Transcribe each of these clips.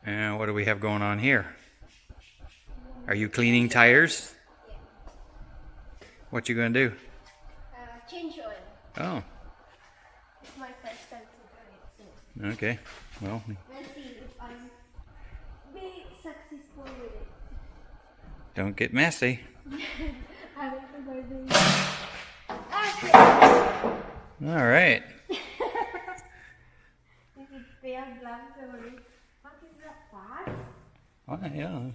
And what do we have going on here? Are you cleaning tires? Yeah. What you gonna do? Change oil. Oh, It's my first time to do it. okay. Well, Let's see if I'm being successful with it. don't get messy. I don't think I'm doing All right. Is it pale black already? What is that fast? Oh, yeah.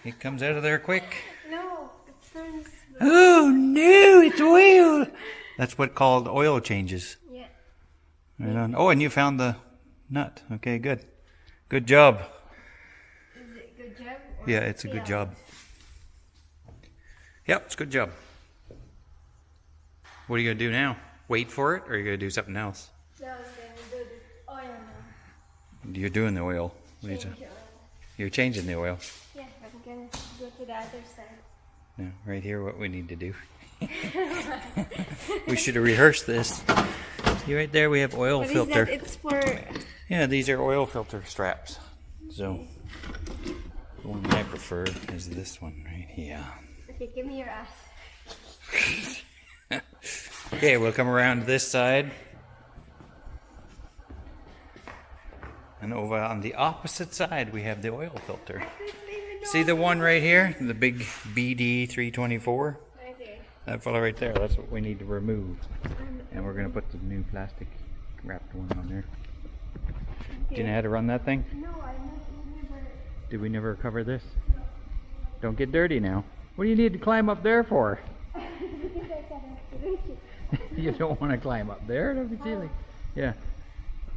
It comes out of there quick. No, it turns. Oh no, it's oil. That's what called oil changes. Yeah. Right on. Oh, and you found the nut. Okay, good. Good job. Is it a good job? Or Yeah, it's a good job. Yep, it's a good job. What are you gonna do now? Wait for it, or are you gonna do something else? No, I'm gonna do the oil now. You're doing the oil. Change oil. You're changing the oil. Yeah, I'm gonna go to the other side. No, right here, what we need to do. We should have rehearsed this. See right there, we have oil What filter. is that? It's for. Yeah, these are oil filter straps. So, the one I prefer is this one right here. Okay, give me your ass. Okay, we'll come around this side. And over on the opposite side, we have the oil filter. See the one right here? The big BD 324? Right there. That fella right there, that's what we need to remove. And we're going to put the new plastic wrapped one on there. Do you know how to run that thing? No, I never. Did we never cover this? Don't get dirty now. What do you need to climb up there for? Because I cannot reach it. You don't want to climb up there, that'd be silly. Yeah.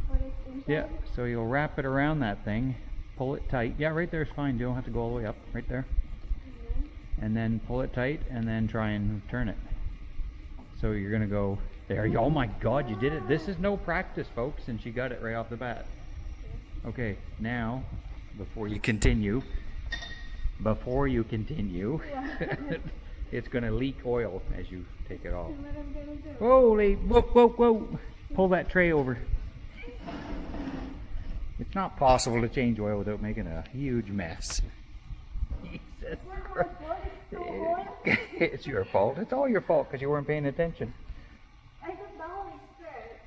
What is inside? Yeah, so you'll wrap it around that thing, pull it tight. Yeah, right there is fine. You don't have to go all the way up. Right there. And then pull it tight and then try and turn it. So you're going to go there. Oh my God, you did it. This is no practice, folks, and she got it right off the bat. Okay, now, before you continue, it's going to leak oil as you take it off. What I'm gonna do? Holy, whoa, whoa, whoa. Pull that tray over. It's not possible to change oil without making a huge mess. Jesus Christ. It's your fault. It's all your fault because you weren't paying attention. I thought the hole is there.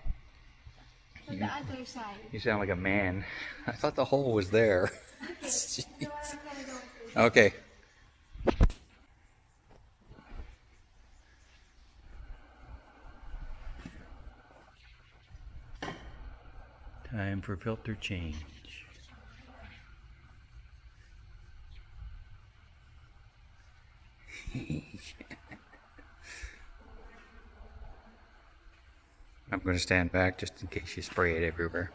On the other side. You sound like a man. I thought the hole was there. Okay. So I'm gonna go. Okay. Time for filter change. I'm going to stand back just in case you spray it everywhere.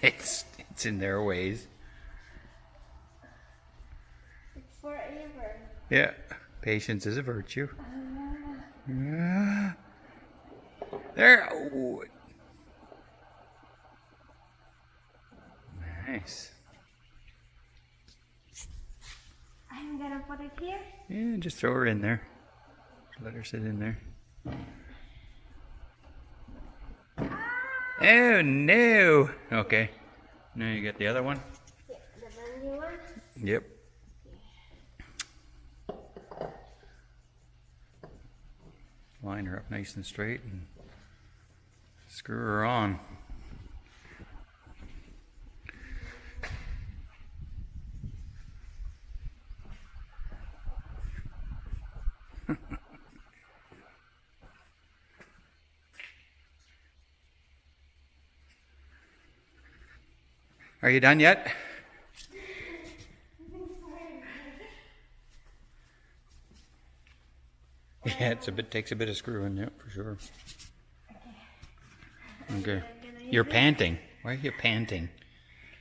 It's in their ways. It's forever. Yeah, patience is a virtue. There. Oh. Nice. I'm gonna put it here. Yeah, just throw her in there. Let her sit in there. Oh no! Okay. Now you get the other one? Yeah, the brand new one. Yep. Line her up nice and straight and screw her on. Are you done yet? Yeah, takes a bit of screwing, yeah, for sure. Okay. You're panting. Why are you panting?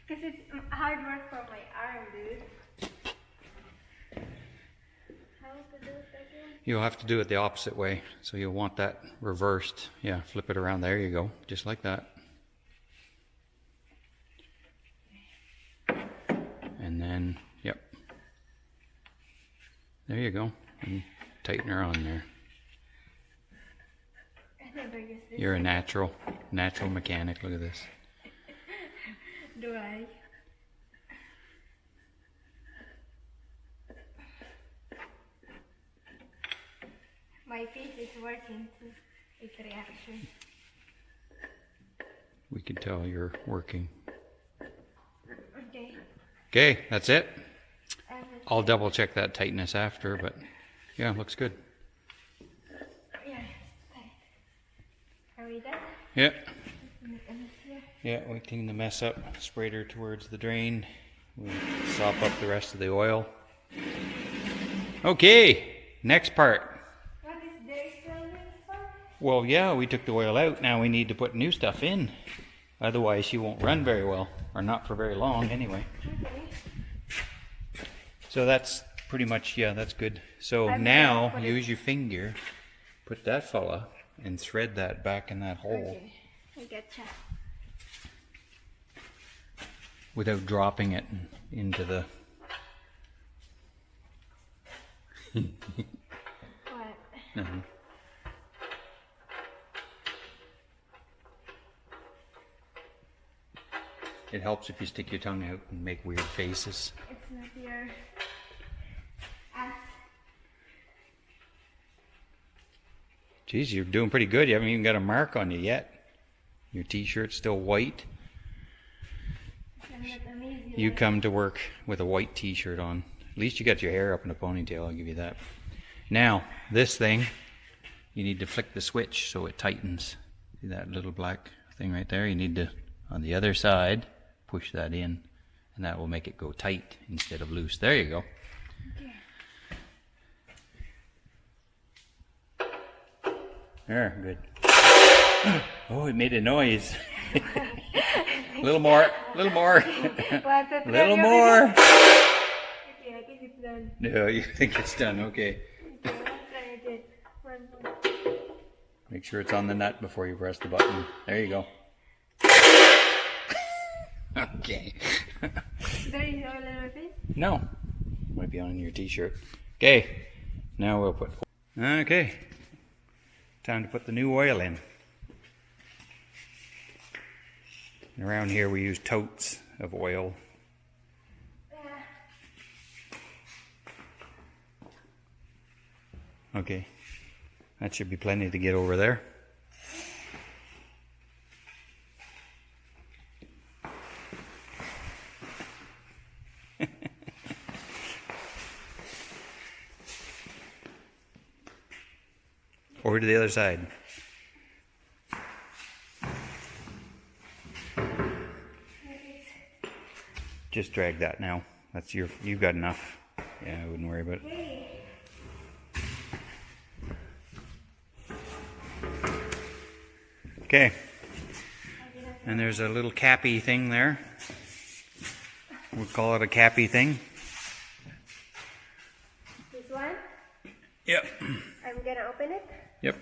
Because it's hard work for my arm, dude. How to do it again? You'll have to do it the opposite way. So you'll want that reversed. Yeah, flip it around. There you go. Just like that. And then, yep. There you go. And tighten her on there. never used this. You're a natural mechanic. Look at this. Do I? My face is working too. It's reaction. We can tell you're working. Okay. Okay, that's it. I'll double check that tightness after, but yeah, looks good. Yeah, it's tight. Are we done? Yeah. Make a mess here. Yeah, we clean the mess up, sprayed her towards the drain. We'll sop up the rest of the oil. Okay, next part. What is there still in this part? Well, yeah, we took the oil out. Now we need to put new stuff in. Otherwise, she won't run very well, or not for very long anyway. Okay. So that's pretty much, yeah, that's good. So I'm now gonna put use your finger, put that fella, and thread that back in that hole Okay. I getcha. without dropping it into the. What? Mhm. It helps if you stick your tongue out and make weird faces. It's not your ass. Geez, you're doing pretty good. You haven't even got a mark on you yet. Your t-shirt's still white. I'm not amazing. You come to work with a white t-shirt on. At least you got your hair up in a ponytail, I'll give you that. Now, this thing, you need to flick the switch so it tightens. See that little black thing right there? You need to, on the other side, push that in, and that will make it go tight instead of loose. There you go. Okay. There, good. Oh, it made a noise. A little more, a little more. A little more. Okay, I think it's done. No, you think it's done, okay. Okay, let's try again. One more. Make sure it's on the nut before you press the button. There you go. Okay. There is oil on my face? No. Might be on your t-shirt. Okay. Now we'll put... Okay. Time to put the new oil in. And around here we use totes of oil. Okay. That should be plenty to get over there. Over to the other side. Just drag that now. That's you've got enough. Yeah, I wouldn't worry about it. Okay. And there's a little cappy thing there. We'll call it a cappy thing. This one? Yep. I'm gonna open it. Yep.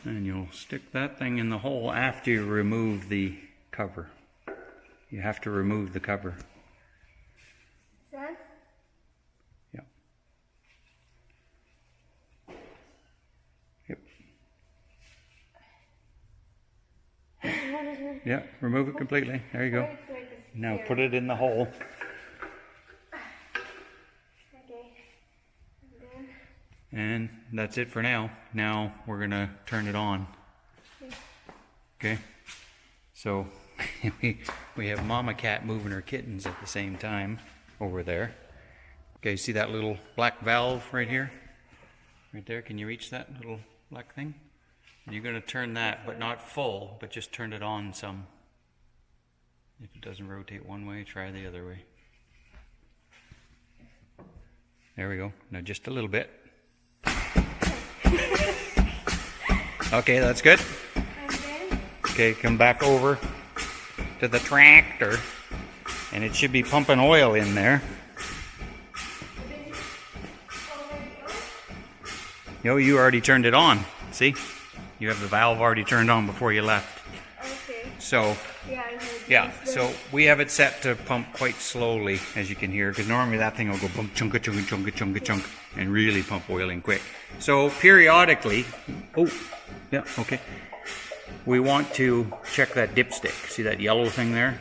And you'll stick that thing in the hole after you remove the cover. You have to remove the cover. Son? Yep. Yep. Yeah, remove it completely. There you go. Now put it in the hole. Okay. And then And that's it for now. Now we're going to turn it on. Okay? So we have Mama Cat moving her kittens at the same time over there. Okay, see that little black valve right here? Right there, can you reach that little black thing? And you're going to turn that, but not full, but just turn it on some. If it doesn't rotate one way, try the other way. There we go. Now just a little bit. Okay, that's good. And then Okay, come back over to the tractor, and it should be pumping oil in there. Yo, you already turned it on. See? You have the valve already turned on before you left. okay. So Yeah, I heard. Yeah, this. so we have it set to pump quite slowly, as you can hear, because normally that thing will go bump, chunka, chunka, chunka, chunka, chunk, and really pump oil in quick. So periodically, oh, yeah, okay. We want to check that dipstick. See that yellow thing there?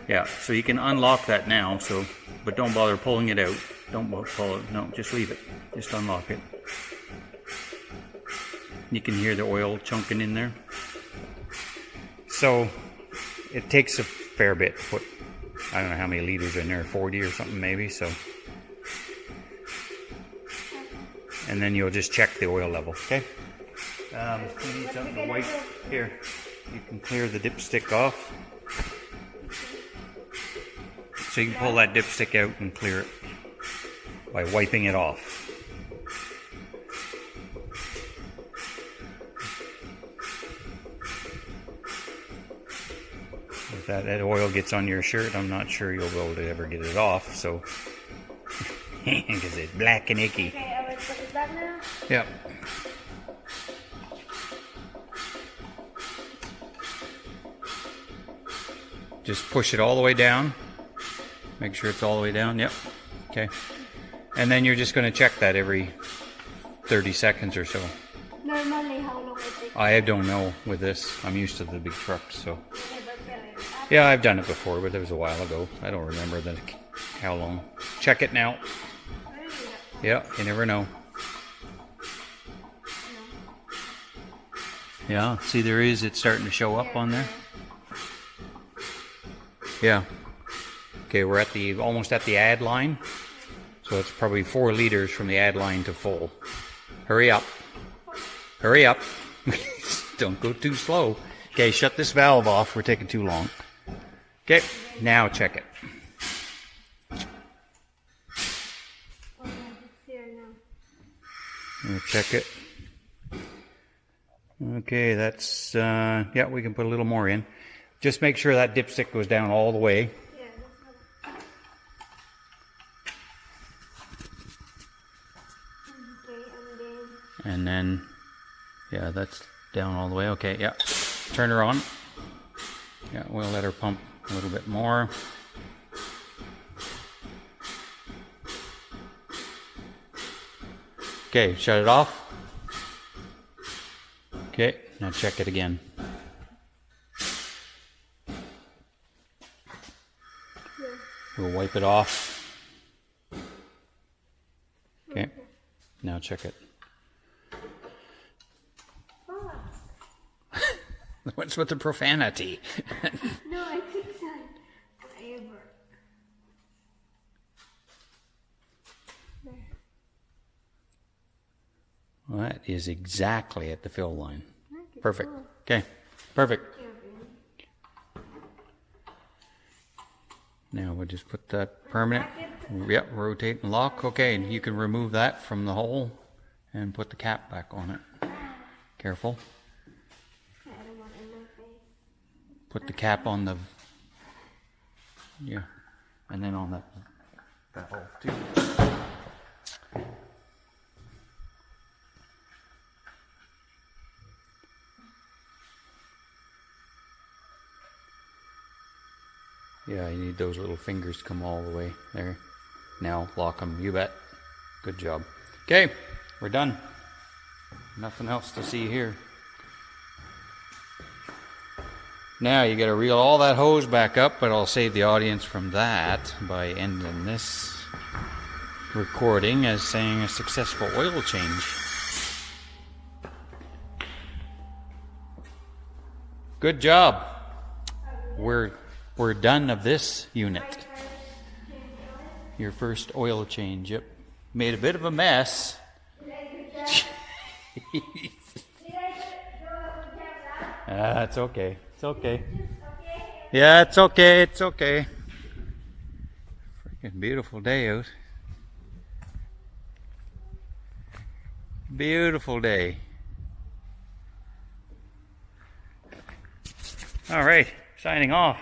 Yeah, so you can unlock that now, so, but don't bother pulling it out. Don't pull it, no, just leave it. Just unlock it. You can hear the oil chunking in there. So, it takes a fair bit to put, I don't know how many liters in there, 40 or something maybe, so. And then you'll just check the oil level, okay? You need something to wipe. Here, you can clear the dipstick off. So you can pull that dipstick out and clear it by wiping it off. If that oil gets on your shirt, I'm not sure you'll be able to ever get it off, so. Because it's black and icky. Okay, I will put it back now. Yep. Just push it all the way down. Make sure it's all the way down. Yep. Okay. And then you're just going to check that every 30 seconds or so. Normally, how long it takes? I don't know with this. I'm used to the big trucks, so. Never fill it up. Yeah, I've done it before, but it was a while ago. I don't remember how long. Check it now. Yeah, you never know. Yeah, see there is, it's starting to show up on there. Yeah. Okay, we're at almost at the add line. So it's probably 4 liters from the add line to full. Hurry up. Hurry up. Don't go too slow. Okay, shut this valve off. We're taking too long. Okay, now check it. We'll check it. Okay, that's, yeah, we can put a little more in. Just make sure that dipstick goes down all the way. Yeah, okay, And then, yeah, that's down all the way. Okay, yeah. Turn her on. Yeah, we'll let her pump a little bit more. Okay, shut it off. Okay, now check it again. We'll wipe it off. Okay, now check it. What's with the profanity? No, I think so. Whatever. There. Well, that is exactly at the fill line. Perfect. Okay, perfect. Now we'll just put that permanent. Yep, rotate and lock. Okay, and you can remove that from the hole and put the cap back on it. Careful. I don't want it in my face. Put the cap on the, yeah, and then on that hole too. Yeah, you need those little fingers to come all the way there. Now lock them, you bet. Good job. Okay, we're done. Nothing else to see here. Now you got to reel all that hose back up, but I'll save the audience from that by ending this recording as saying a successful oil change. Good job. We're done of this unit. Your first oil change. Yep. Made a bit of a mess. It's okay. It's okay. Yeah, it's okay. It's okay. Freaking beautiful day out. Beautiful day. All right. Signing off.